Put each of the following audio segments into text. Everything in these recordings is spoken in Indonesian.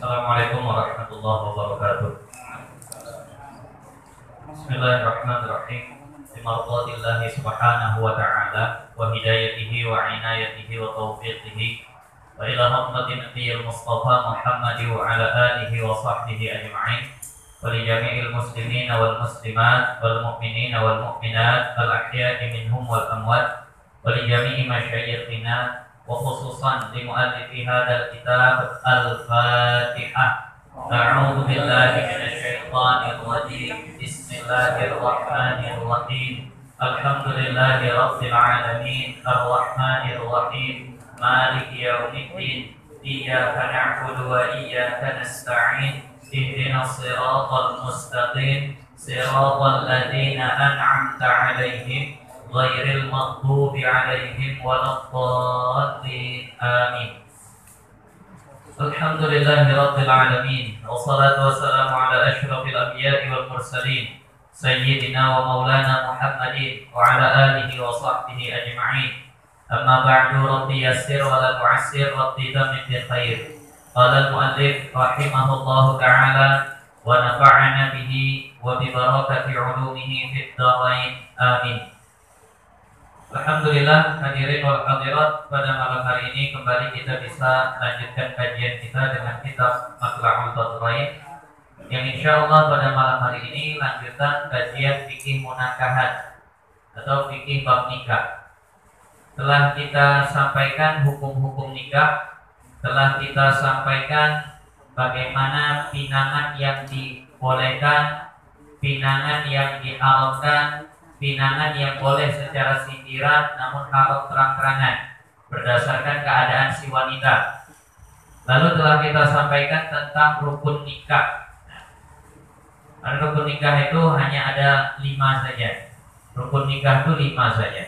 Assalamualaikum warahmatullahi wabarakatuh. Bismillahirrahmanirrahim. Bimarḍatillahi subhanahu wa ta'ala wa hidayatihi wa inayatihi wa taufiqihi wa ila hadratin nabiyil mustafa Muhammad wa ala alihi wa sahbihi ajma'in wa li jami'il muslimina wal muslimat wal mu'minina wal mu'minat al ahya'i minhum wal amwat wa li jami'i masyayikhina wa khususan li mu'allifi hadzal kitab al-Fatihah. A'udzu billahi minasy syaithanir rajim. Bismillahirrahmanirrahim. Alhamdulillahi rabbil alamin. Arrahmanir rahim. Maliki yaumiddin. Iyyaka na'budu wa iyyaka nasta'in. Ihdinas siratal mustaqim. Siratal ladzina an'amta 'alaihim ghairil maghdubi 'alaihim waladdallin. Amin. Alhamdulillahi rabbil alamin. Wassalatu wassalamu ala asyrafil anbiya'i wal mursalin sayyidina wa maulana Muhammadin wa ala alihi wa sahbihi ajma'in. Amma ba'du, rabbi yassir wa la tu'assir, rabbi damin bi khair. Qala al-mu'allif rahimahullahu ta'ala wa nafa'ana bihi wa bi barakati 'ulumihi fid dharain. Amin. Alhamdulillah, hadirin wal hadirat, pada malam hari ini kembali kita bisa lanjutkan kajian kita dengan kitab Matla'ul Badarain, yang insyaallah pada malam hari ini lanjutan kajian fikih munakahat atau fikih bab nikah. Telah kita sampaikan hukum-hukum nikah, telah kita sampaikan bagaimana pinangan yang dibolehkan, pinangan yang diharamkan, pinangan yang boleh secara sindiran namun haram terang-terangan berdasarkan keadaan si wanita. Lalu telah kita sampaikan tentang rukun nikah. Rukun nikah itu hanya ada 5 saja. Rukun nikah itu 5 saja.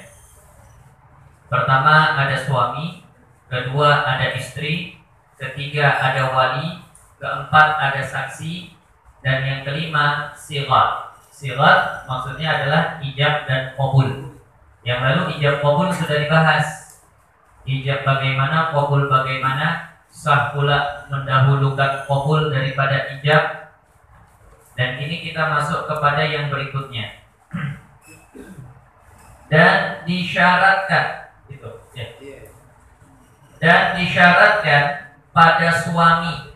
Pertama ada suami, kedua ada istri, ketiga ada wali, keempat ada saksi, dan yang kelima sighar. Sighar maksudnya adalah ijab dan qabul. Yang lalu ijab qabul sudah dibahas. Ijab bagaimana, qabul bagaimana, sah pula mendahulukan qabul daripada ijab. Dan ini kita masuk kepada yang berikutnya. Dan disyaratkan itu, ya. Dan disyaratkan pada suami.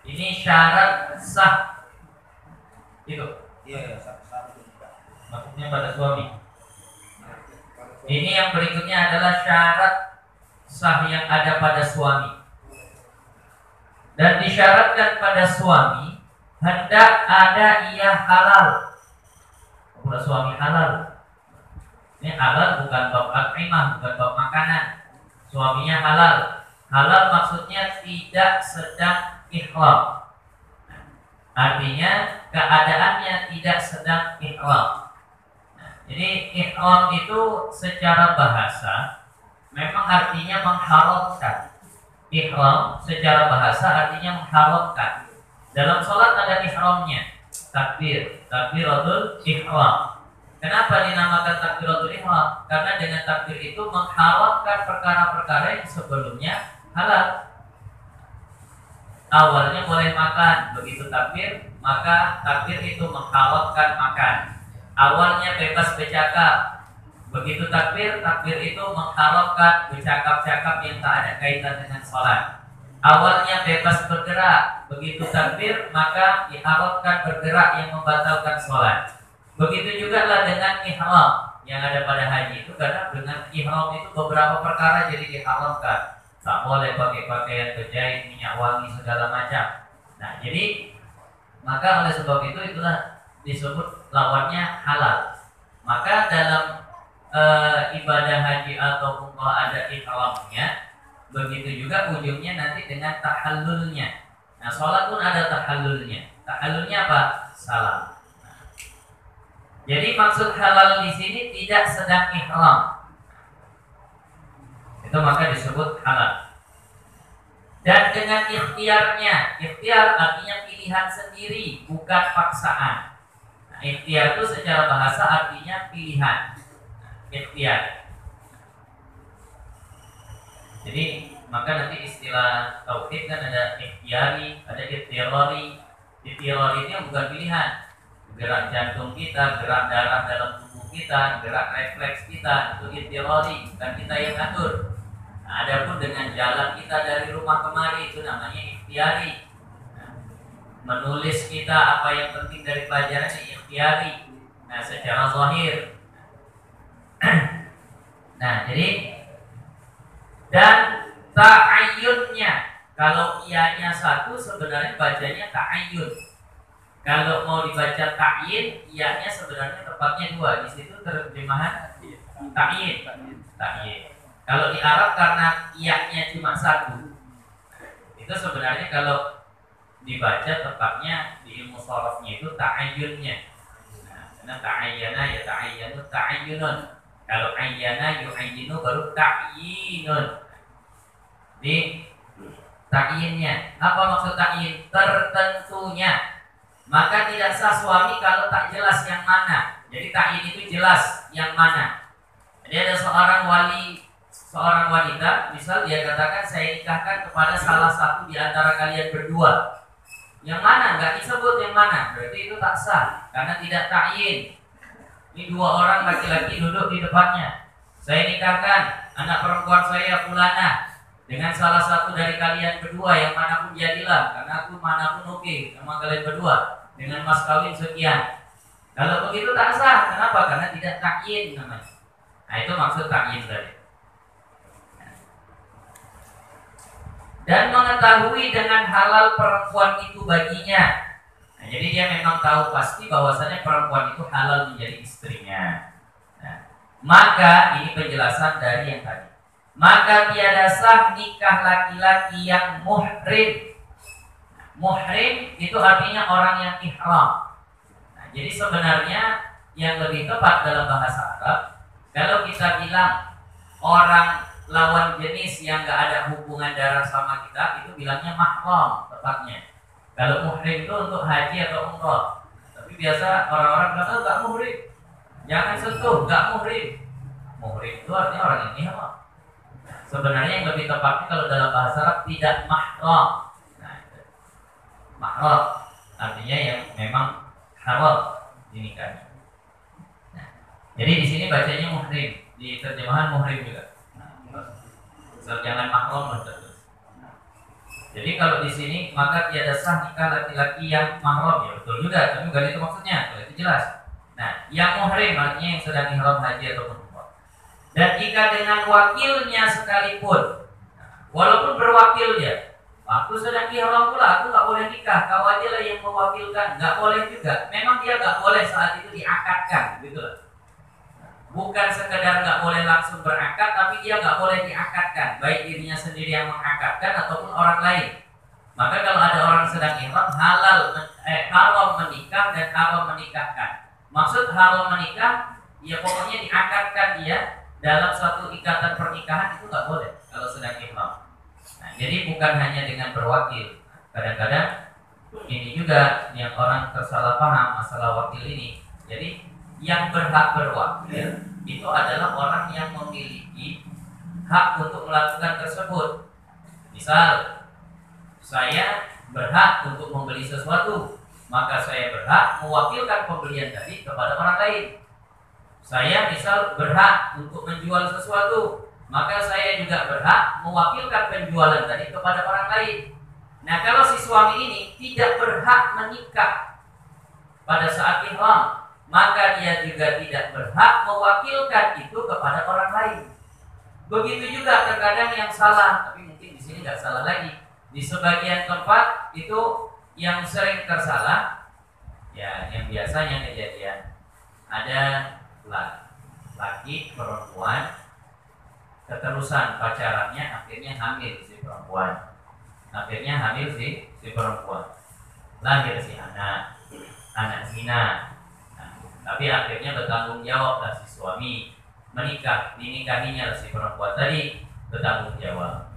Ini syarat sah. Itu. Iya, Maksudnya pada suami. Ini yang berikutnya adalah syarat sah yang ada pada suami. Dan disyaratkan pada suami hendak ada ia halal. Pada suami halal. Ini halal bukan bab at'imah, bukan bab makanan. Suaminya halal. Halal maksudnya tidak sedang ihram. Artinya keadaannya tidak sedang ihram. Jadi ihram itu secara bahasa memang artinya mengharamkan. Ihram secara bahasa artinya mengharamkan. Dalam sholat ada ihramnya, takbiratul ihram. Kenapa dinamakan takbiratul ihram? Karena dengan takbir itu mengharamkan perkara-perkara yang sebelumnya halal. Awalnya boleh makan, begitu takbir, maka takbir itu mengharamkan makan. Awalnya bebas bercakap, begitu takbir, takbir itu mengharamkan bercakap-cakap yang tak ada kaitan dengan sholat. Awalnya bebas bergerak, begitu takbir, maka diharamkan bergerak yang membatalkan sholat. Begitu juga lah dengan ihram yang ada pada haji itu, karena dengan ihram itu beberapa perkara jadi diharamkan. Tak boleh pakai pakaian berjahit, minyak wangi, segala macam. Nah, jadi maka oleh sebab itu itulah disebut lawannya halal. Maka dalam ibadah haji atau umrah ada ihramnya, begitu juga ujungnya nanti dengan tahallulnya. Nah, sholat pun ada tahallulnya. Tahallulnya apa? Salam. Nah, jadi maksud halal di sini tidak sedang ihram. Itu maka disebut halal. Dan dengan ikhtiarnya, ikhtiar artinya pilihan sendiri, bukan paksaan. Nah, ikhtiar itu secara bahasa artinya pilihan. Ikhtiar. Jadi maka nanti istilah tauhid kan ada ikhtiar ikhtiari, ada ittirari. Ittirari ini bukan pilihan. Gerak jantung kita, gerak darah dalam tubuh kita, gerak refleks kita, itu ittirari, bukan kita yang atur. Nah, adapun dengan jalan kita dari rumah kemari itu namanya ikhtiari. Nah, menulis kita apa yang penting dari pelajaran ikhtiari. Nah, secara zahir. Nah, jadi dan ta'ayyunnya, kalau ianya satu sebenarnya bacanya ta'ayyun. Kalau mau dibaca ta'yin, ianya sebenarnya tepatnya dua. Di situ terjemahan ta'yin. Ta'yin. Kalau di Arab karena ianya cuma satu, itu sebenarnya kalau dibaca tepatnya di ilmu sharafnya itu ta'ayyunnya. Nah, karena ta'ayyana ya ta'ayyanu ta'ayyunun. Kalau ayyana yu'ayyinu baru ta'yinun. Di ta'yinnya. Apa maksud ta'yin? Tertentunya. Maka tidak sah suami kalau tak jelas yang mana. Jadi ta'yin itu jelas yang mana. Jadi ada seorang wanita, misal dia katakan saya nikahkan kepada salah satu di antara kalian berdua. Yang mana? Enggak disebut yang mana. Berarti itu tak sah karena tidak ta'yin. Ini dua orang laki-laki duduk di depannya. Saya nikahkan anak perempuan saya Fulana dengan salah satu dari kalian berdua yang manapun jadilah, karena aku manapun oke sama kalian berdua dengan mas kawin sekian. Kalau begitu tak sah. Kenapa? Karena tidak ta'yin namanya. Nah, itu maksud ta'yin tadi. Dan mengetahui dengan halal perempuan itu baginya. Nah, jadi dia memang tahu pasti bahwasanya perempuan itu halal menjadi istrinya. Nah, maka ini penjelasan dari yang tadi. Maka tiada sah nikah laki-laki yang muhrim. Muhrim itu artinya orang yang ihram. Nah, jadi sebenarnya yang lebih tepat dalam bahasa Arab, kalau kita bilang orang lawan jenis yang gak ada hubungan darah sama kita, itu bilangnya mahram tepatnya. Kalau muhrim itu untuk haji atau umrah. Tapi biasa orang-orang bilang, oh gak muhrim, jangan sentuh, gak muhrim. Muhrim itu artinya orang yang ihram. Sebenarnya yang lebih tepatnya kalau dalam bahasa Arab tidak mahram. Nah, mahram artinya yang memang halal dinikahi. Nah, jadi di sini bacanya muhrim, di terjemahan muhrim juga. Jangan mahram terus. Jadi kalau di sini maka tiada sah nikah laki-laki yang mahram, ya betul juga, tapi bukan itu maksudnya, kalau itu jelas. Nah, yang muhrim artinya yang sedang ihram haji ataupun umrah. Dan jika dengan wakilnya sekalipun, walaupun berwakil dia, aku sedang ihram pula, aku nggak boleh nikah, kau aja lah yang mewakilkan, nggak boleh juga. Memang dia nggak boleh saat itu diakadkan, gitu loh. Bukan sekedar nggak boleh langsung berakad, tapi dia nggak boleh diakadkan, baik dirinya sendiri yang mengakadkan ataupun orang lain. Maka kalau ada orang sedang ihram, haram menikah dan haram menikahkan. Maksud haram menikah, ya pokoknya diakadkan dia dalam suatu ikatan pernikahan, itu nggak boleh kalau sedang ihram. Nah, jadi bukan hanya dengan berwakil. Kadang-kadang ini juga yang orang tersalah paham masalah wakil ini. Jadi yang berhak berwakil itu adalah orang yang memiliki hak untuk melakukan tersebut. Misal, saya berhak untuk membeli sesuatu, maka saya berhak mewakilkan pembelian tadi kepada orang lain. Saya misal berhak untuk menjual sesuatu, maka saya juga berhak mewakilkan penjualan tadi kepada orang lain. Nah, kalau si suami ini tidak berhak menikah pada saat ihram, maka dia juga tidak berhak mewakilkan itu kepada orang lain. Begitu juga terkadang yang salah, tapi mungkin di sini nggak salah lagi. Di sebagian tempat itu yang sering tersalah, ya yang biasanya kejadian ada laki perempuan keterusan pacarannya, akhirnya hamil si perempuan, si perempuan, lahir si anak zina. Tapi akhirnya bertanggung jawab lah si suami, dinikahinya lah si perempuan tadi, bertanggung jawab,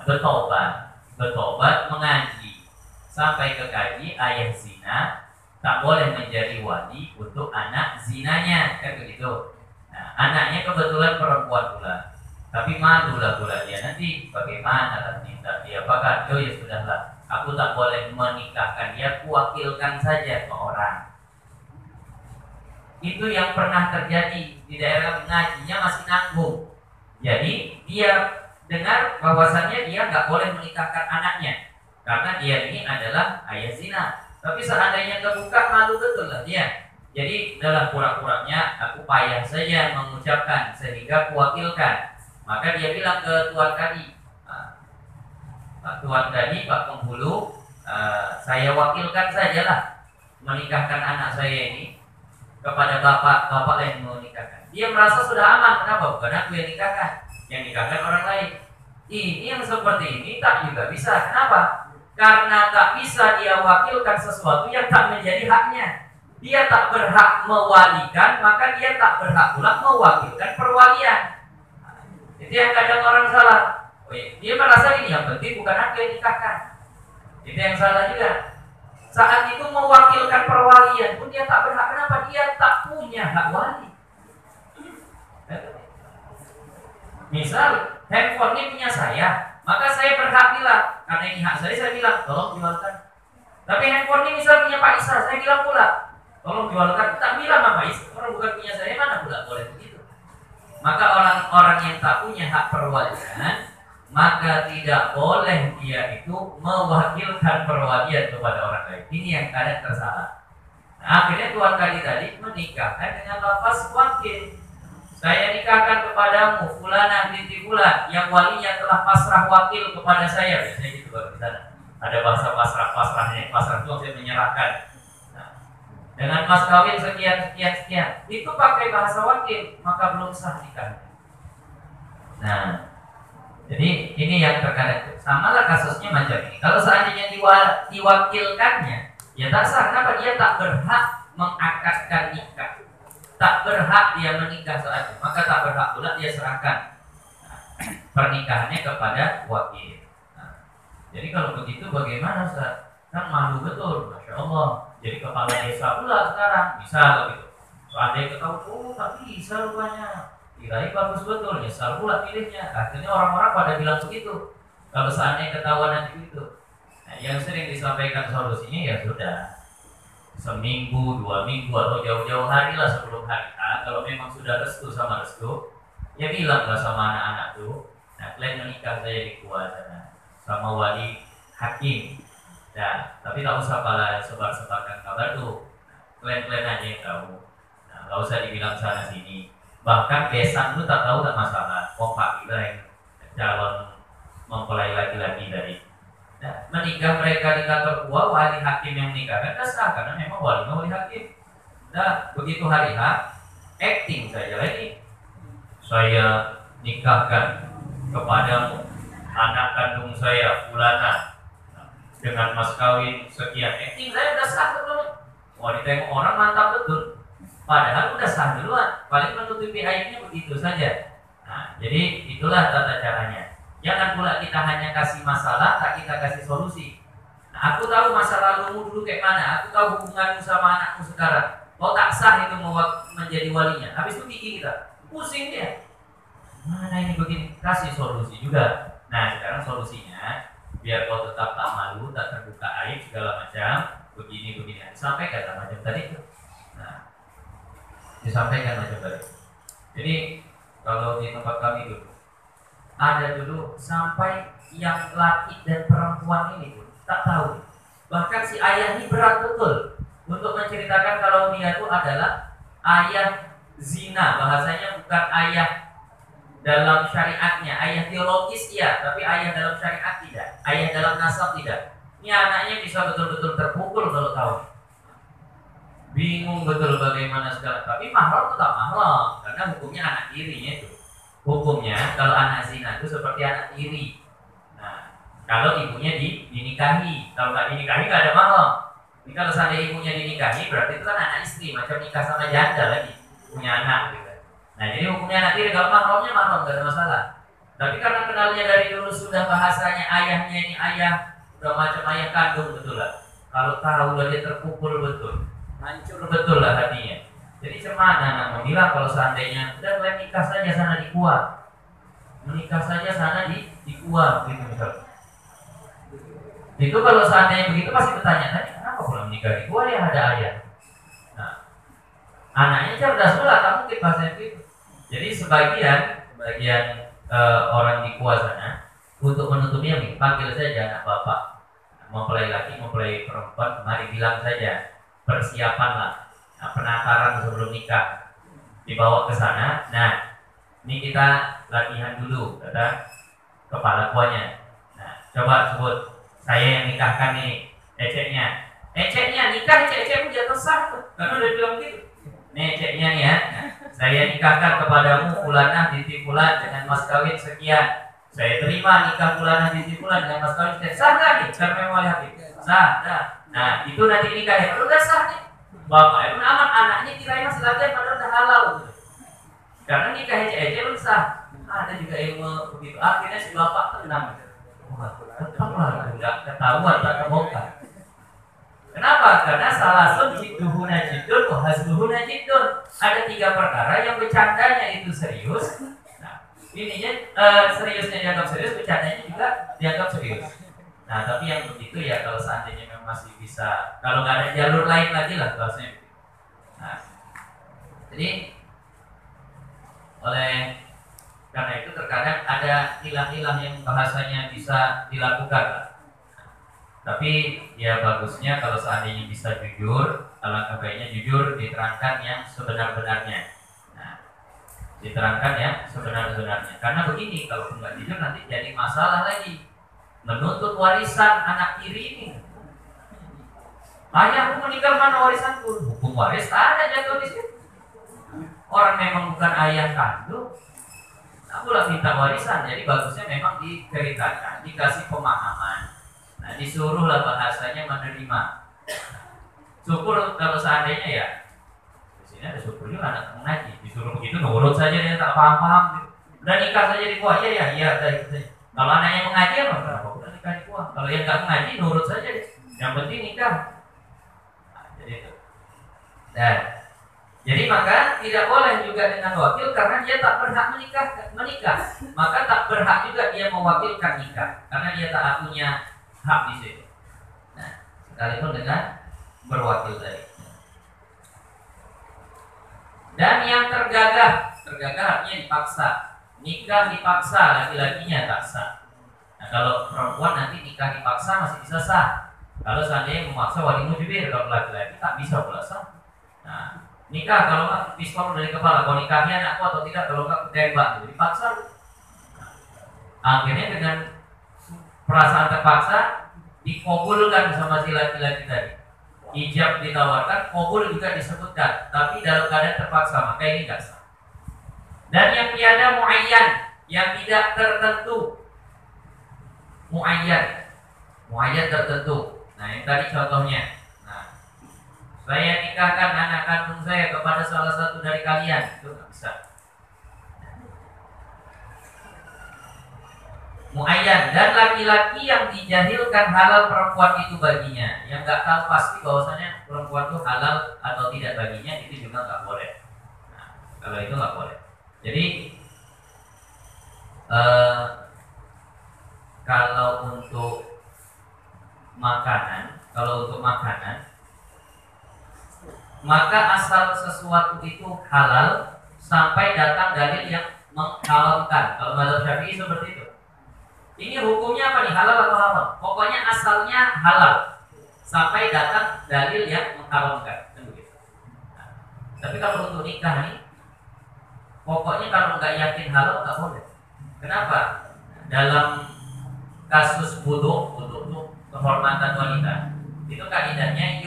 bertobat, mengaji sampai ke kaji ayah zina tak boleh menjadi wali untuk anak zinanya, kan begitu. Nah, anaknya kebetulan perempuan pula, tapi malu lah pula dia nanti bagaimana lah minta dia apakah? Oh ya sudahlah, Aku tak boleh menikahkan dia, kuwakilkan saja ke orang. Itu yang pernah terjadi di daerah ngajinya masih nanggung. Jadi dia dengar bahwasannya dia nggak boleh menikahkan anaknya karena dia ini adalah ayah zina. Tapi seandainya terbuka, malu betul lah dia. Jadi dalam pura-puranya aku payah saja mengucapkan sehingga kuwakilkan. Maka dia bilang ke Tuan Kadi, Pak Tuan Kadi, Pak Penghulu, saya wakilkan sajalah menikahkan anak saya ini kepada bapak yang mau nikahkan. Dia merasa sudah aman. Kenapa? Bukan aku yang nikahkan, yang nikahkan orang lain. Ini yang seperti ini tak juga bisa. Kenapa? Karena tak bisa dia wakilkan sesuatu yang tak menjadi haknya. Dia tak berhak mewalikan, maka dia tak berhak pula mewakilkan perwalian. Itu yang kadang orang salah. Dia merasa ini yang penting bukan aku yang nikahkan. Itu yang salah juga. Saat itu mewakilkan perwalian pun dia tak berhak. Kenapa? Dia tak punya hak wali. Misal handphone ini punya saya, maka saya berhak bilang, karena ini hak saya bilang tolong jualkan. Tapi handphone ini misal punya Pak Isa, saya bilang pula tolong jualkan. Tak bilang Pak Isa, orang bukan punya saya, mana pula boleh begitu. Maka orang-orang yang tak punya hak perwalian, maka tidak boleh dia itu mewakilkan perwalian kepada orang lain. Ini yang kadang tersalah. Nah, akhirnya Tuan Kadi tadi menikahkan dengan lafaz wakil. Saya nikahkan kepadamu fulana binti fulan yang walinya telah pasrah wakil kepada saya. Biasanya gitu kalau di sana. Ada bahasa pasrahnya. Pasrah itu saya menyerahkan. Nah, dengan mas kawin sekian. Itu pakai bahasa wakil, maka belum sah nikah. Nah, jadi ini yang terkadang samalah kasusnya macam ini. Kalau seandainya diwakilkannya, ya tak sah. Kenapa? Dia tak berhak mengakadkan nikah, tak berhak dia menikah saat itu. Maka tak berhak pula dia serahkan pernikahannya kepada wakil. Nah, jadi kalau begitu bagaimana Ustaz? Kan malu betul, Masya Allah. Jadi kepala desa pula sekarang, misal gitu. Seandainya ketahuan, oh tak bisa rupanya. Kirain bagus betul, nyesal pula pilihnya. Akhirnya orang-orang pada bilang begitu. Kalau seandainya ketahuan nanti itu. Nah, yang sering disampaikan solusinya ya sudah, seminggu, 2 minggu atau jauh-jauh hari lah sebelum hari H. Kalau memang sudah restu sama restu, ya bilanglah sama anak-anak tuh. Nah, kalian menikah saya di sana sama wali hakim. Nah, tapi tak usah pala sebar-sebarkan kabar tuh. Kalian aja yang tahu. Nah, nggak usah dibilang sana sini. Bahkan besan itu tak tahu tak masalah. Pak kita yang calon mempelai laki-laki dari. Nah, menikah mereka di kantor tua, wali hakim yang menikahkan sah karena memang wali hakim. Nah, begitu hari H, acting saja lagi. Saya nikahkan kepadamu anak kandung saya fulana dengan mas kawin sekian. Acting saya udah sah betul. Wah, ditengok orang mantap betul. Padahal udah sah duluan, paling menutupi aibnya begitu saja. Nah, jadi itulah tata caranya. Jangan pula kita hanya kasih masalah, tak kita kasih solusi. Nah, aku tahu masa lalumu dulu kayak mana, aku tahu hubunganmu sama anakmu sekarang. Kau tak sah itu menjadi walinya. Habis itu gigi kita, pusing dia. Mana ini begini, kasih solusi juga. Nah, sekarang solusinya, biar kau tetap tak malu, tak terbuka aib segala macam, begini. Sampaikan macam tadi itu. Nah, disampaikan macam tadi. Jadi kalau di tempat kami dulu ada dulu sampai yang laki dan perempuan ini pun tak tahu. Bahkan si ayah ini berat betul untuk menceritakan kalau dia itu adalah ayah zina. Bahasanya bukan ayah dalam syariatnya, ayah teologis ya, tapi ayah dalam syariat tidak, ayah dalam nasab tidak. Ini anaknya bisa betul-betul terpukul kalau tahu. Bingung betul bagaimana segala. Tapi mahram tetap mahram karena hukumnya anak tirinya itu. Hukumnya kalau anak zina itu seperti anak tiri. Nah, kalau ibunya dinikahi, kalau nggak dinikahi nggak ada mahram. Jadi kalau seandainya ibunya dinikahi berarti itu kan anak istri, macam nikah sama janda lagi, punya anak gitu. Nah, jadi hukumnya anak tiri, kalau mahramnya mahram nggak ada masalah. Tapi karena kenalnya dari dulu sudah bahasanya ayahnya ini ayah, udah macam ayah kandung betul lah. Kalau tahu dia terpukul betul. Hancur betul lah hatinya. Jadi cemana nak bilang kalau seandainya udah mulai nikah saja sana di Kuah, menikah saja sana di Kuah gitu misal. Itu kalau seandainya begitu pasti bertanya-tanya, kenapa belum menikahi gua ya ada ayah. Nah, anaknya cerdas pula, kamu mungkin bahasa itu. Jadi sebagian orang di sana untuk menutupinya, panggil saja anak bapak, mempelai laki, mempelai perempuan, mari bilang saja persiapanlah, penataran sebelum nikah, dibawa ke sana. Nah, ini kita latihan dulu, kata kepala tuanya. Nah, coba sebut, saya yang nikahkan nih, eceknya nikah, ecek jatuh sah tuh, karena udah bilang gitu. Nih eceknya nih ya, saya nikahkan kepadamu fulanah binti fulan dengan mas kawin sekian. Saya terima nikah fulanah binti fulan dengan mas kawin sekian. Sah nggak nih? Siapa yang mau lihat ini? Sah, dah. Nah, itu nanti nikahnya, udah sah nih. Bapak itu aman, anaknya kirain masih latihan padahal udah halal. Karena nikah ecek belum sah. Ada juga yang begitu. Akhirnya si bapak tenang. Tetaplah nggak ketahuan, tak kebongkar. Kenapa? Karena salah satu jidduhu najidun, wahazluhu najidun. Ada 3 perkara yang bercandanya itu serius. Nah, ininya seriusnya dianggap serius, bercandanya juga dianggap serius. Nah, tapi yang begitu ya kalau seandainya memang masih bisa, kalau nggak ada jalur lain lagi lah bahasanya. Nah, jadi karena itu terkadang ada ilah-ilah yang bahasanya bisa dilakukan lah. Tapi ya bagusnya kalau seandainya bisa jujur, alangkah baiknya jujur, diterangkan yang sebenar-benarnya. Nah, diterangkan yang sebenar-benarnya. Karena begini, kalau nggak jujur nanti jadi masalah lagi. Menuntut warisan anak tiri ini. Ayahku meninggal, mana warisanku? Hukum waris ada jatuh di situ. Orang memang bukan ayah kandung, aku lah minta warisan. Jadi bagusnya memang diceritakan, dikasih pemahaman. Nah, disuruhlah bahasanya menerima. Syukur kalau seandainya ya, di sini ada syukur juga anak mengaji. Disuruh begitu nurut saja, dia tak paham-paham. Udah nikah saja di kuah, iya, itu saja. Kalau anaknya mengaji apa? Udah nikah di kuah. Kalau yang nggak mengaji nurut saja deh. Yang penting nikah. Nah, jadi itu. Dan jadi maka tidak boleh juga dengan wakil karena dia tak berhak menikah. Maka tak berhak juga dia mewakilkan nikah karena dia tak punya hak di situ. Nah, sekalipun dengan berwakil tadi. Dan yang tergagah artinya dipaksa. Nikah dipaksa, laki-lakinya tak sah. Nah, kalau perempuan nanti nikah dipaksa masih bisa sah. Kalau seandainya memaksa wali mujibir, kalau laki-laki tak bisa pula sah. Nah, nikah kalau nggak pistol dari kepala, kalau nikahnya anakku atau tidak, kalau nggak tembak, jadi paksa. Nah, akhirnya dengan perasaan terpaksa dikabulkan sama si laki-laki tadi. Ijab ditawarkan, kabul juga disebutkan, tapi dalam keadaan terpaksa, maka ini nggak sah. Dan yang tiada muayyan, yang tidak tertentu, muayyan tertentu. Nah, ini tadi contohnya. Nah, saya nikahkan anak kandung saya kepada salah satu dari kalian, itu nggak bisa. Muayyan, dan laki-laki yang dijahilkan halal perempuan itu baginya, yang nggak tahu pasti bahwasanya perempuan itu halal atau tidak baginya, itu juga nggak boleh. Nah, kalau itu nggak boleh. Jadi kalau untuk makanan, maka asal sesuatu itu halal sampai datang dalil yang menghalalkan. Kalau mazhab Syafi'i seperti itu. Ini hukumnya apa nih, halal atau haram? Pokoknya asalnya halal sampai datang dalil yang mengharamkan. Nah, tapi kalau untuk nikah nih, pokoknya kalau nggak yakin halal nggak boleh. Kenapa? Dalam kasus wudu itu kehormatan wanita, itu kaidahnya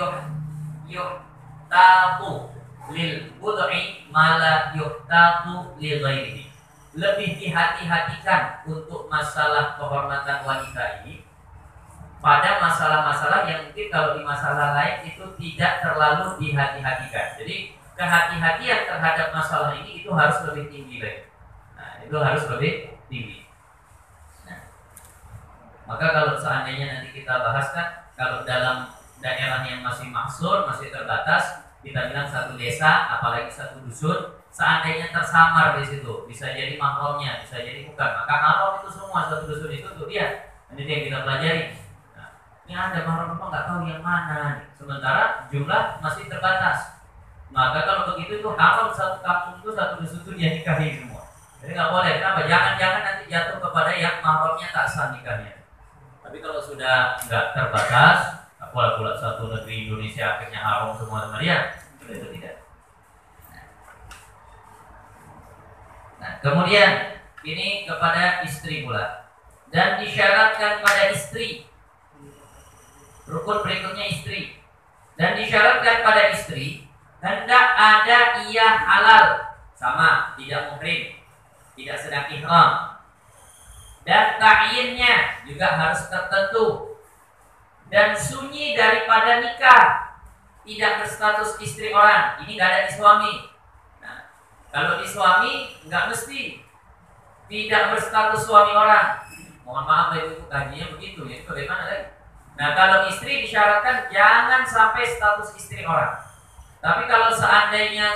yuhtatu lil wud'i mala yuhtatu lil ghairihi. Lebih dihati-hatikan untuk masalah kehormatan wanita ini pada masalah-masalah yang mungkin kalau di masalah lain itu tidak terlalu dihati-hatikan. Jadi kehati-hatian terhadap masalah ini itu harus lebih tinggi lagi. Nah, itu harus lebih tinggi. Nah, maka kalau seandainya nanti kita bahaskan, kalau dalam daerah yang masih maksur, masih terbatas, kita bilang satu desa, apalagi satu dusun, seandainya tersamar di situ, bisa jadi mahramnya, bisa jadi bukan, maka haram itu semua satu dusun itu untuk dia. Ini yang kita pelajari. Nah, Yang ada mahram nggak tahu yang mana. Sementara jumlah masih terbatas. Maka kalau begitu itu haram satu kampung itu, satu dusun itu dia nikahi semua. Jadi nggak boleh. Kenapa? Jangan-jangan nanti jatuh kepada yang mahramnya tak sah nikahnya. Tapi kalau sudah nggak terbatas, pula satu negeri Indonesia akhirnya haram semua sama dia, itu tidak. Nah, kemudian ini kepada istri pula, dan disyaratkan pada istri. Rukun berikutnya istri, dan disyaratkan pada istri hendak ada ia halal, sama, tidak muhrim, tidak sedang ihram, dan ta'yinnya juga harus tertentu, dan sunyi daripada nikah, tidak berstatus istri orang. Ini nggak ada di suami. Nah, kalau di suami nggak mesti tidak berstatus suami orang. Mohon maaf ibu, kajinya begitu ya. Bagaimana lagi? Nah, kalau istri disyaratkan jangan sampai status istri orang. Tapi kalau seandainya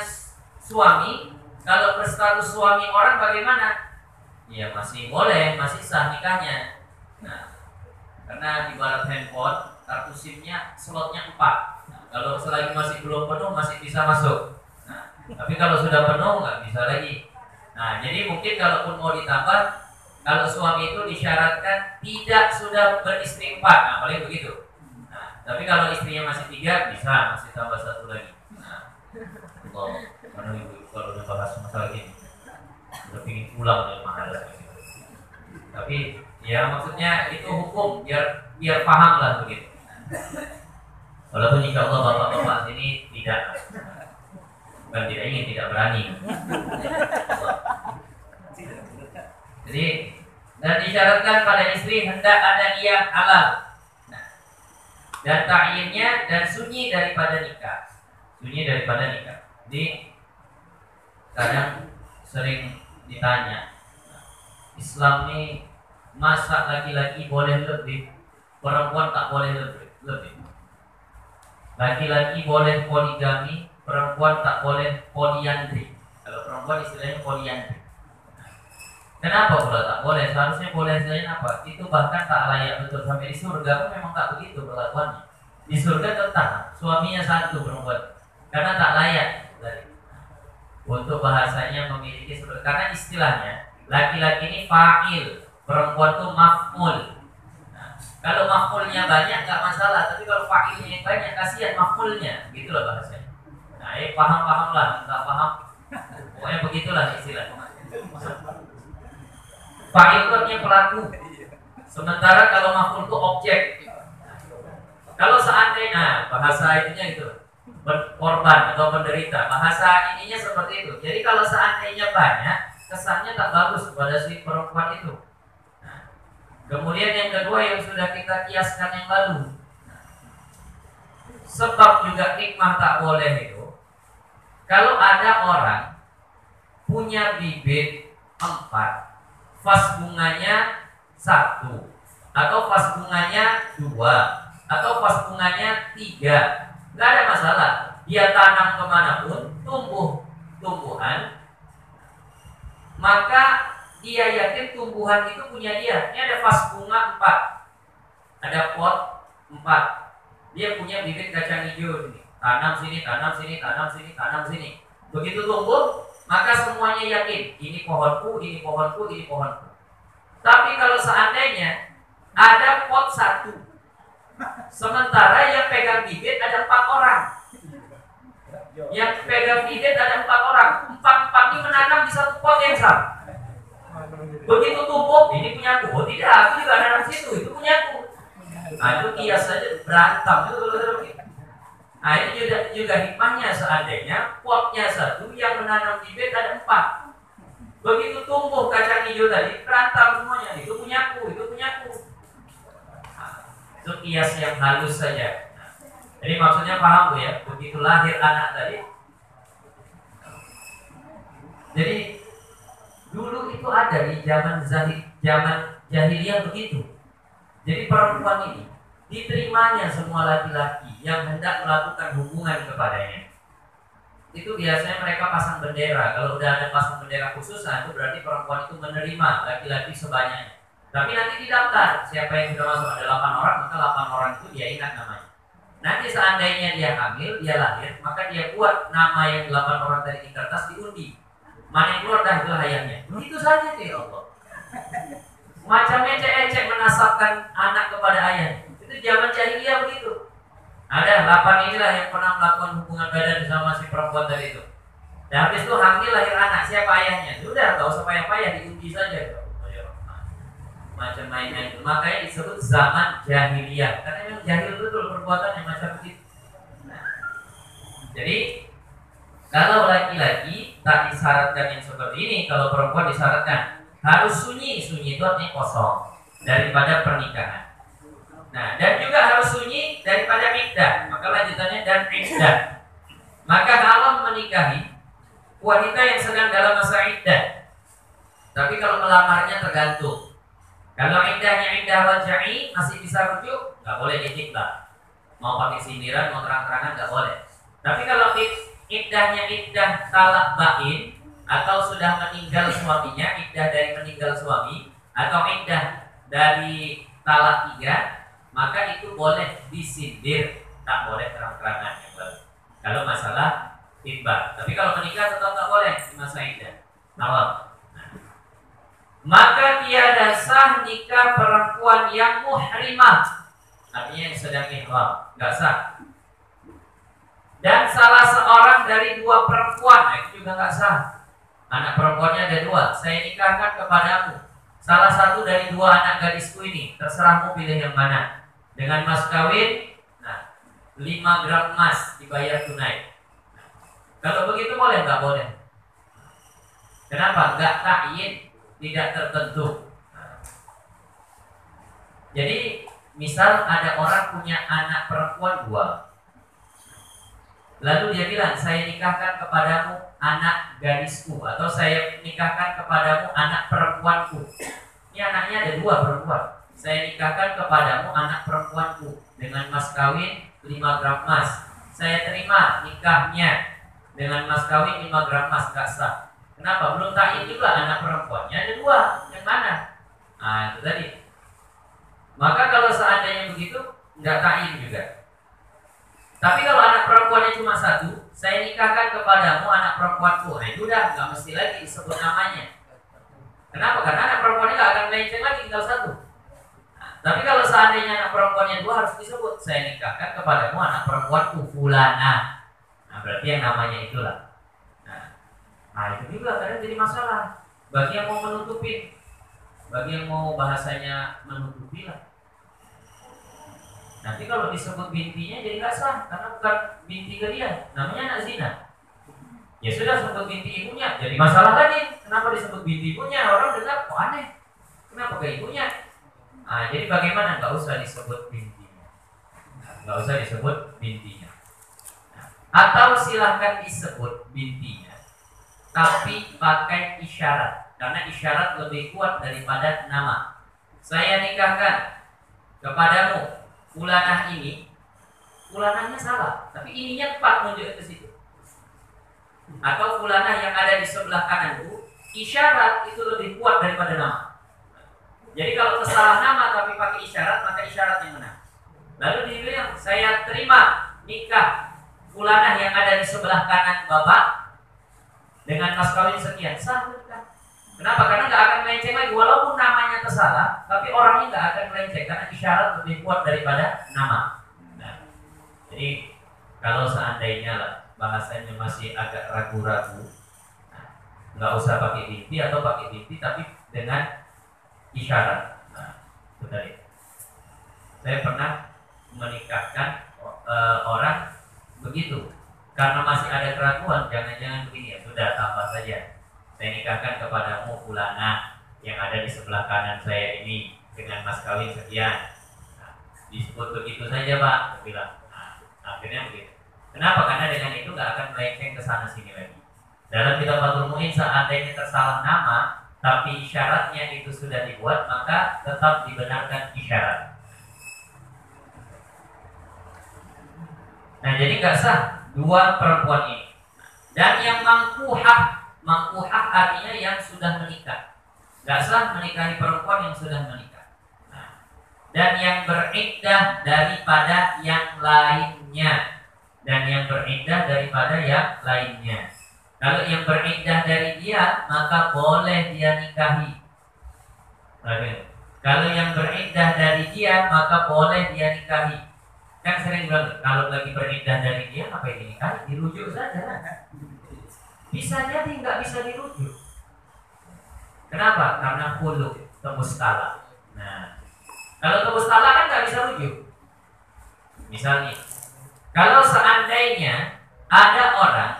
suami, kalau berstatus suami orang bagaimana? Ya masih boleh, masih sah nikahnya. Nah, karena ibarat handphone, kartu SIM-nya slotnya 4. Nah, kalau selagi masih belum penuh masih bisa masuk. Nah, tapi kalau sudah penuh nggak bisa lagi. Nah, jadi mungkin kalaupun mau ditambah, kalau suami itu disyaratkan tidak sudah beristri 4, nah paling begitu. Nah, tapi kalau istrinya masih 3 bisa masih tambah 1 lagi. Mana ibu kalau udah bahas masalah ini udah pingin pulang dari mahadas gitu. Tapi ya maksudnya itu hukum biar paham lah begitu. Walaupun insya Allah bapak-bapak ini tidak, bukan tidak ingin, tidak berani. Jadi dan disyaratkan pada istri hendak ada ia halal. Nah, dan ta'yinnya dan sunyi daripada nikah. Sunyi daripada nikah. Jadi kadang sering ditanya, Islam ini masa laki-laki boleh lebih, perempuan tak boleh lebih. Laki-laki boleh poligami, perempuan tak boleh poliandri. Kalau perempuan istilahnya poliandri. Kenapa pula tak boleh? Seharusnya boleh saja apa? Itu bahkan tak layak betul. Sampai di surga pun memang tak begitu perlakuannya. Di surga tetap suaminya satu perempuan. Karena tak layak untuk bahasanya memiliki surga. Karena istilahnya laki-laki ini fa'il, perempuan itu maf'ul. Nah, kalau maf'ulnya banyak nggak masalah, tapi kalau fa'ilnya banyak kasihan maf'ulnya, gitulah bahasanya. Nah, paham lah, nggak paham, pokoknya begitulah istilahnya. Fa'il itu artinya pelaku. Sementara kalau maf'ul itu objek. Kalau seandainya bahasa itunya itu korban atau penderita, bahasa ininya seperti itu. Jadi kalau seandainya banyak, kesannya tak bagus kepada si perempuan itu. Nah, kemudian yang kedua yang sudah kita kiaskan yang lalu, sebab juga hikmah tak boleh itu. Kalau ada orang punya bibit 4, vas bunganya 1, atau vas bunganya 2, atau vas bunganya 3, nggak ada masalah. Dia tanam kemanapun, tumbuh tumbuhan, maka dia yakin tumbuhan itu punya dia. Ini ada vas bunga 4, ada pot 4. Dia punya bibit kacang hijau ini. Tanam sini, tanam sini, tanam sini, tanam sini. Begitu tumbuh, maka semuanya yakin ini pohonku, ini pohonku, ini pohonku. Tapi kalau seandainya ada pot 1, sementara yang pegang bibit ada 4 orang. Yang pegang bibit ada 4 orang. 4 ini menanam di satu pot yang sama. Begitu tumbuh, ini punyaku. Oh tidak, aku juga nanam situ, itu punyaku. Nah itu kias saja berantem. Nah itu juga hikmahnya seandainya potnya 1, yang menanam bibit ada 4. Begitu tumbuh kacang hijau tadi, berantem semuanya. Itu punyaku, itu punyaku. Itu kias yang halus saja. Jadi maksudnya paham Bu ya? Begitu lahir anak tadi. Jadi dulu itu ada di zaman jahiliyah begitu. Jadi perempuan ini diterimanya semua laki-laki yang hendak melakukan hubungan kepadanya. Itu biasanya mereka pasang bendera. Kalau udah ada pasang bendera khusus, nah itu berarti perempuan itu menerima laki-laki sebanyaknya. Tapi nanti didaftar siapa yang sudah masuk ada 8 orang, maka 8 orang itu dia ingat namanya. Nanti seandainya dia hamil, dia lahir, maka dia buat nama yang 8 orang tadi di kertas diundi. Mana yang keluar dah itu ayahnya. Itu saja ya Allah. Macam ecek-ecek menasabkan anak kepada ayah. Itu zaman jahiliyah begitu. Ada 8 inilah yang pernah melakukan hubungan badan sama si perempuan tadi itu. Dan habis itu hamil lahir anak, siapa ayahnya? Sudah, enggak usah payah-payah, diundi saja. Macam main-main itu. Makanya disebut zaman jahiliyah. Karena memang jahil betul perbuatan yang macam begitu. Nah, jadi kalau laki-laki tak disyaratkan yang seperti ini, kalau perempuan disyaratkan harus sunyi. Sunyi itu artinya kosong daripada pernikahan. Nah, dan juga harus sunyi daripada iddah. Maka lanjutannya dan iddah. Maka haram menikahi wanita yang sedang dalam masa iddah. Tapi kalau melamarnya tergantung. Kalau iddahnya iddah raj'i masih bisa rujuk, nggak boleh ditiklah. Mau pakai sindiran, mau terang-terangan nggak boleh. Tapi kalau iddahnya iddah talak bain atau sudah meninggal suaminya, iddah dari meninggal suami atau iddah dari talak 3, maka itu boleh disindir, tak boleh terang-terangan yang baru. Kalau masalah iddah. Tapi kalau menikah tetap tak boleh di masa iddah. Nawab. Maka tiada sah nikah perempuan yang muhrimah, artinya yang sedang ihram, nggak sah. Dan salah seorang dari 2 perempuan, itu juga nggak sah. Anak perempuannya ada 2, saya nikahkan kepadamu. Salah satu dari 2 anak gadisku ini, terserahmu pilih yang mana. Dengan mas kawin, 5 gram emas dibayar tunai. Kalau begitu boleh nggak boleh? Kenapa? Nggak ta'yin. Tidak tertentu. Jadi misal ada orang punya anak perempuan 2, lalu dia bilang saya nikahkan kepadamu anak gadisku, atau saya nikahkan kepadamu anak perempuanku. Ini anaknya ada 2 perempuan. Saya nikahkan kepadamu anak perempuanku dengan mas kawin 5 gram emas. Saya terima nikahnya dengan mas kawin 5 gram emas, gak sah. Kenapa? Belum ta'yin juga anak perempuannya ada 2. Yang mana? Nah itu tadi. Maka kalau seandainya begitu, nggak ta'yin juga. Tapi kalau anak perempuannya cuma 1, saya nikahkan kepadamu anak perempuanku. Nah itu udah nggak mesti lagi disebut namanya. Kenapa? Karena anak perempuannya nggak akan melenceng lagi, tinggal 1. Nah, tapi kalau seandainya anak perempuannya 2 harus disebut saya nikahkan kepadamu anak perempuanku fulana. Nah berarti yang namanya itulah. Nah itu juga kadang jadi masalah bagi yang mau menutupin, bagi yang mau bahasanya menutupi lah. Nanti kalau disebut bintinya jadi nggak sah karena bukan binti ke dia, namanya anak zina. Ya sudah sebut binti ibunya, jadi masalah lagi. Kenapa disebut binti ibunya? Orang dengar kok aneh. Kenapa ke ibunya? Nah jadi bagaimana? Nggak usah disebut bintinya, nggak usah disebut bintinya. Atau silahkan disebut bintinya, tapi pakai isyarat, karena isyarat lebih kuat daripada nama. Saya nikahkan kepadamu fulanah ini, fulanahnya salah, tapi ininya tepat menunjuk ke situ. Atau fulanah yang ada di sebelah kananku, isyarat itu lebih kuat daripada nama. Jadi kalau tersalah nama tapi pakai isyarat, maka isyarat yang menang. Lalu dia bilang, saya terima nikah fulanah yang ada di sebelah kanan bapak dengan mas kawin sekian, sah nikah. Kenapa? Karena nggak akan melenceng lagi, walaupun namanya tersalah, tapi orangnya nggak akan melenceng karena isyarat lebih kuat daripada nama. Nah, jadi kalau seandainya lah bahasanya masih agak ragu-ragu, nggak usah pakai binti atau pakai binti, tapi dengan isyarat. Nah, itu tadi. Saya pernah menikahkan orang begitu. Karena masih ada keraguan, jangan-jangan begini ya, sudah tambah saja. Saya nikahkan kepadamu fulana yang ada di sebelah kanan saya ini dengan mas kawin sekian. Nah, disebut begitu saja Pak, saya bilang. Nah, akhirnya begitu. Kenapa? Karena dengan itu nggak akan melenceng ke sana sini lagi. Dalam kitab Fathul Mu'in seandainya tersalah nama, tapi isyaratnya itu sudah dibuat, maka tetap dibenarkan isyarat. Nah jadi nggak sah 2 perempuan ini. Dan yang mangkuhah artinya yang sudah menikah. Nggak sah menikahi perempuan yang sudah menikah. Nah, dan yang beriddah daripada yang lainnya. Dan yang beriddah daripada yang lainnya. Kalau yang beriddah dari dia, maka boleh dia nikahi. Kalau yang beriddah dari dia, maka boleh dia nikahi. Kan sering bilang, kalau lagi beriddah dari dia, apa yang dinikahi? Dirujuk saja. Bisa jadi nggak bisa dirujuk. Kenapa? Karena khulu, tembus talak. Nah, kalau tembus talak kan nggak bisa rujuk. Misalnya, kalau seandainya ada orang,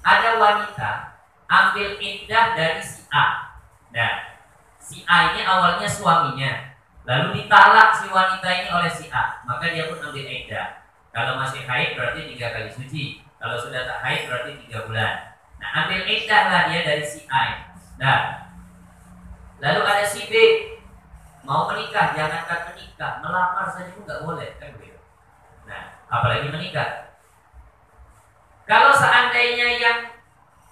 ada wanita ambil iddah dari si A. Nah, si A ini awalnya suaminya, lalu ditalak si wanita ini oleh si A, maka dia pun ambil iddah. Kalau masih haid berarti 3 kali suci. Kalau sudah tak haid berarti 3 bulan. Nah, ambil iddah lah dia dari si A. Nah, lalu ada si B mau menikah, jangankan menikah, melamar saja pun nggak boleh, kan begitu. Nah, apalagi menikah. Kalau seandainya yang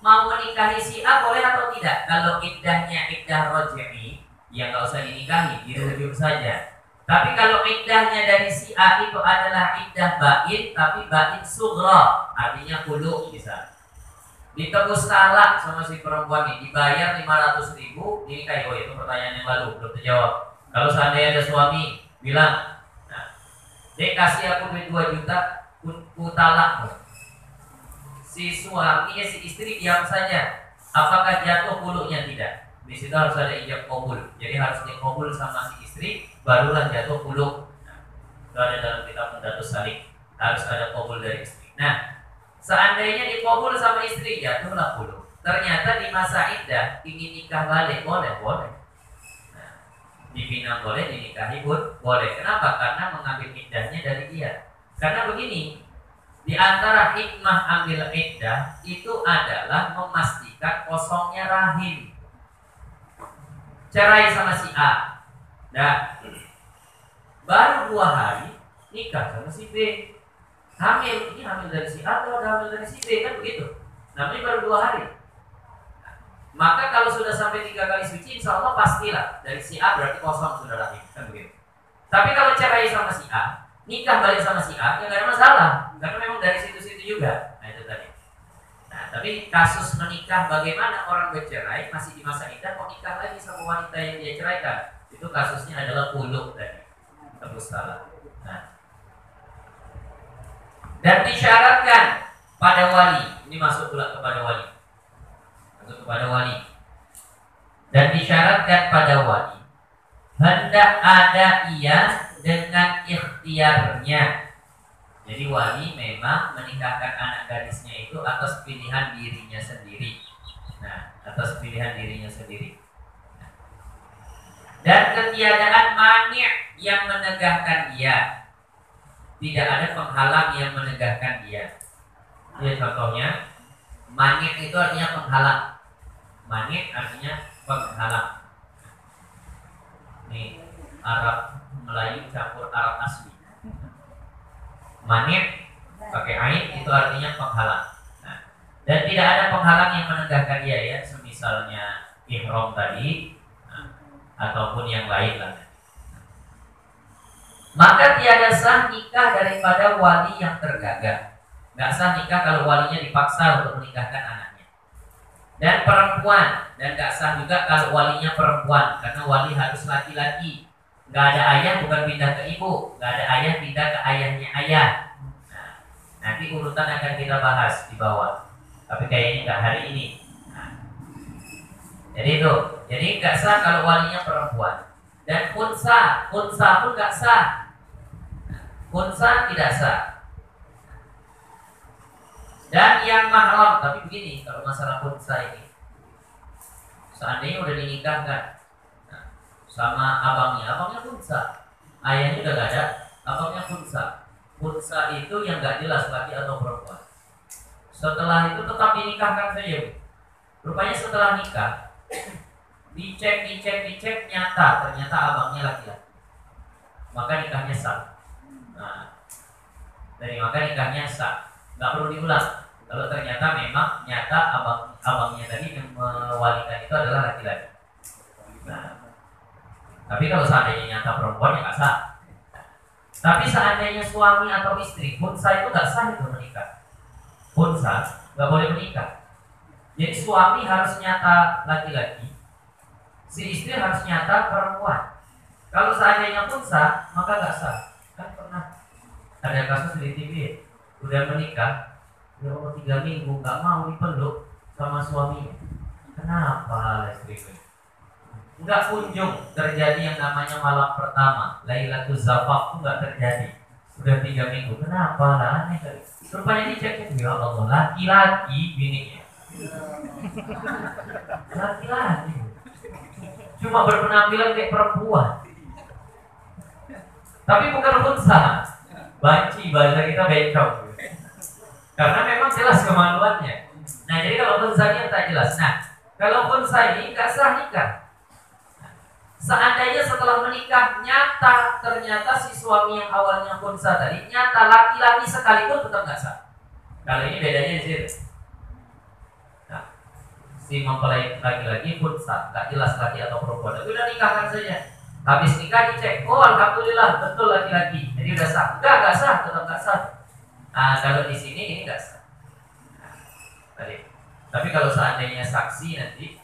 mau menikahi si A boleh atau tidak? Kalau iddahnya iddah roj'i, ya nggak usah dinikahi, dirujuk saja. Tapi kalau iddahnya dari si A itu adalah iddah bain, tapi bain sughra, artinya khulu bisa. Ditebus talak sama si perempuan ini, dibayar 500.000, dinikahi. Oh, itu pertanyaan yang lalu belum terjawab. Kalau seandainya ada suami bilang, nah, dek kasih aku duit 2 juta, ku talak. Si suaminya, si istri diam saja. Apakah jatuh khulunya? Tidak. Di situ harus ada ijab qabul. Jadi harus dikabul sama si istri, barulah jatuh khulu. Nah, itu ada dalam kitab Mudatus Salik. Harus ada qabul dari istri. Nah, seandainya dikabul sama istri, jatuhlah khulu. Ternyata di masa iddah ingin nikah balik, boleh. Nah, dipinang boleh, dinikahi pun boleh. Kenapa? Karena mengambil iddahnya dari dia. Karena begini, di antara hikmah ambil iddah itu adalah memastikan kosongnya rahim. Cerai sama si A, nah, baru 2 hari nikah sama si B. Hamil, ini hamil dari si A atau hamil dari si B, kan begitu. Namanya baru 2 hari. Maka kalau sudah sampai 3 kali suci, insya Allah pastilah dari si A berarti kosong sudah rahim, kan begitu. Tapi kalau cerai sama si A, nikah balik sama si A, ya nggak ada masalah, karena memang dari situ-situ juga. Nah, itu tadi. Nah, tapi kasus menikah, bagaimana orang bercerai masih di masa iddah kok nikah lagi sama wanita yang dia ceraikan, itu kasusnya adalah khulu tadi, tebus talak. Nah, dan disyaratkan pada wali, ini masuk pula kepada wali, dan disyaratkan pada wali hendak ada ia dengan ikhtiarnya. Jadi wali memang menikahkan anak gadisnya itu atas pilihan dirinya sendiri. Nah, atas pilihan dirinya sendiri. Dan ketiadaan mani' yang menegahkan dia. Tidak ada penghalang yang menegahkan dia. Ini contohnya, mani' itu artinya penghalang. Mani' artinya penghalang. Nih, Arab Melayu campur Arab asli. Mani' pakai ain itu artinya penghalang. Nah, dan tidak ada penghalang yang menegahkan dia, ya, semisalnya ihram tadi, nah, ataupun yang lain lah. Maka tiada sah nikah daripada wali yang tergagah. Nggak sah nikah kalau walinya dipaksa untuk menikahkan anaknya. Dan perempuan, dan nggak sah juga kalau walinya perempuan, karena wali harus laki-laki. Nggak ada ayah bukan pindah ke ibu, nggak ada ayah pindah ke ayahnya ayah. Nah, nanti urutan akan kita bahas di bawah. Tapi kayaknya nggak hari ini. Nah, jadi itu, jadi nggak sah kalau walinya perempuan. Dan unsa pun nggak sah. Unsa tidak sah. Dan yang mahram, tapi begini, kalau masalah unsa ini, seandainya udah dinikahkan sama abangnya unsa, ayahnya udah gak ada, abangnya unsa. Unsa itu yang gak jelas laki atau perempuan. Setelah itu tetap dinikahkan saja. Rupanya setelah nikah, dicek nyata, ternyata abangnya laki-laki. Maka nikahnya sah. Nah, dari maka nikahnya sah, gak perlu diulang. Kalau ternyata memang nyata abangnya tadi yang mewalikan itu adalah laki-laki. Tapi kalau seandainya nyata perempuan ya nggak sah. Tapi seandainya suami atau istri khunsa itu nggak sah itu menikah. Khunsa nggak boleh menikah. Jadi suami harus nyata laki-laki, si istri harus nyata perempuan. Kalau seandainya khunsa maka nggak sah. Kan pernah ada kasus di TV, udah menikah, ya Allah 3 minggu nggak mau dipeluk sama suaminya. Kenapa istriku? Nggak kunjung terjadi yang namanya malam pertama, Lailatul Zafaf nggak terjadi. Sudah 3 minggu, kenapa lah? Aneh kali. Rupanya dicek, ya Allah, laki-laki bininya. Laki-laki. Cuma berpenampilan kayak perempuan. Tapi bukan khunsa. Banci, bahasa kita bencong. Karena memang jelas kemaluannya. Nah, jadi kalau khunsa ini tak jelas. Nah, kalau khunsa ini nggak sah nikah. Seandainya setelah menikah nyata ternyata si suami yang awalnya khunsa tadi nyata laki-laki sekalipun tetap nggak sah. Kalau ini bedanya di sini. Nah, si mempelai laki-laki khunsa, nggak jelas laki atau perempuan. Tapi udah nikahkan saja. Habis nikah dicek, oh alhamdulillah betul laki-laki. Jadi udah sah. Nggak sah, tetap nggak sah. Nah, kalau di sini ini nggak sah. Nah, tadi. Tapi kalau seandainya saksi nanti.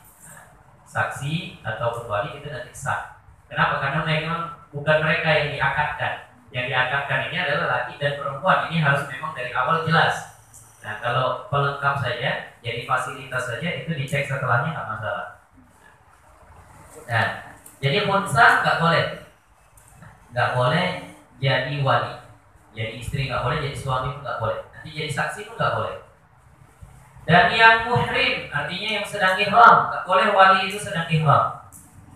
Saksi atau kecuali itu nanti sah. Kenapa? Karena memang bukan mereka yang diakadkan. Yang diakadkan ini adalah laki dan perempuan. Ini harus memang dari awal jelas. Nah, kalau pelengkap saja, jadi fasilitas saja itu dicek setelahnya nggak masalah. Nah, jadi khunsa nggak boleh, nggak boleh jadi wali, jadi istri nggak boleh, jadi suami pun nggak boleh. Nanti jadi saksi pun nggak boleh. Dan yang muhrim, artinya yang sedang ihram, tak boleh wali itu sedang ihram.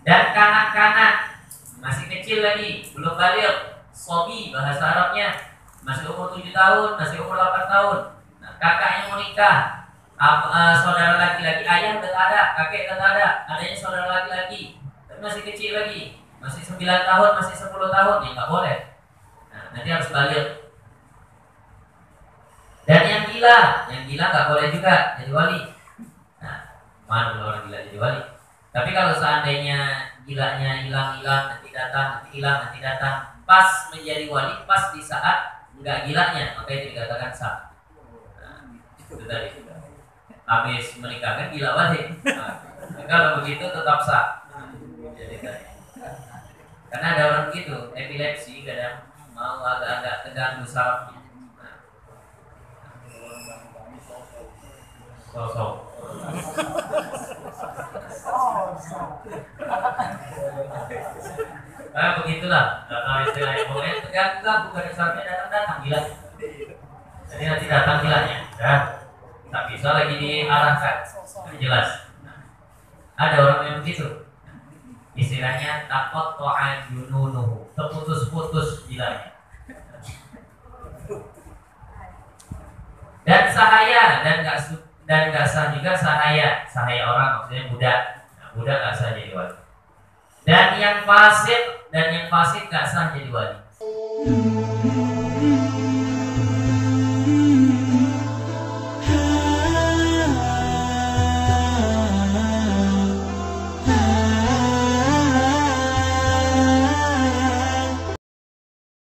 Dan kanak-kanak, masih kecil lagi, belum balik, sobi bahasa Arabnya, masih umur 7 tahun, masih umur 8 tahun. Nah, kakaknya mau nikah, saudara laki-laki, ayah tak ada, kakek tak ada, adanya saudara laki-laki, tapi masih kecil lagi, masih 9 tahun, masih 10 tahun, ya nggak boleh. Nah, nanti harus balik. Dan yang gila nggak boleh juga jadi wali. Nah, mana orang gila jadi wali? Tapi kalau seandainya gilanya hilang-hilang, nanti datang, nanti hilang, nanti datang, pas menjadi wali, pas di saat nggak gilanya, maka itu dikatakan sah. Nah, itu tadi. Habis menikah kan gila wali. Nah, kalau begitu tetap sah. Jadi tadi. Karena ada orang begitu, epilepsi kadang mau agak-agak terganggu sarafnya. Sosok. Begitulah. Kalau istilah yang boleh tegak bukan misalnya datang gila. Jadi nanti datang gilanya. Ya. Tak bisa lagi diarahkan. Jelas. Ada orang yang begitu. Istilahnya takot to'an jununuhu. Terputus-putus gilanya. Dan sahaya dan nggak sah juga sahaya orang maksudnya budak. Nah, budak nggak sah jadi wali. Dan yang fasik nggak sah jadi wali.